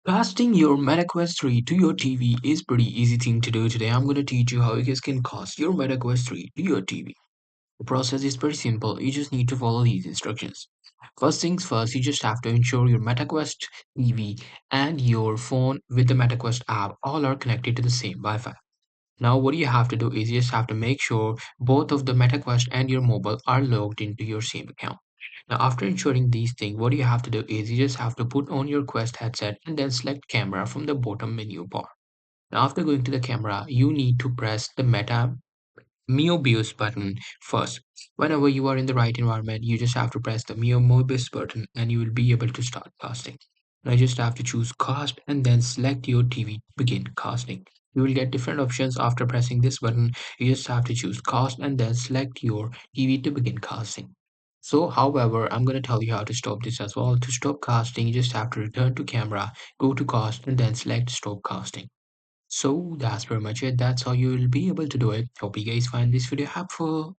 Casting your MetaQuest 3 to your TV is pretty easy thing to do. Today I'm going to teach you how you guys can cast your MetaQuest 3 to your TV. The process is pretty simple. You just need to follow these instructions. First things first, you just have to ensure your MetaQuest TV and your phone with the MetaQuest app all are connected to the same Wi-Fi. Now what you have to do is you just have to make sure both of the MetaQuest and your mobile are logged into your same account. Now, after ensuring these things, what you have to do is you just have to put on your Quest headset and then select camera from the bottom menu bar. Now, after going to the camera, you need to press the Meta Mobius button first. Whenever you are in the right environment, you just have to press the Mobius button and you will be able to start casting. Now, you just have to choose cast and then select your TV to begin casting. You will get different options after pressing this button. You just have to choose cast and then select your TV to begin casting. So, however, I'm going to tell you how to stop this as well. To stop casting, you just have to return to camera, go to cast, and then select stop casting. So that's pretty much it. That's how you will be able to do it. Hope you guys find this video helpful.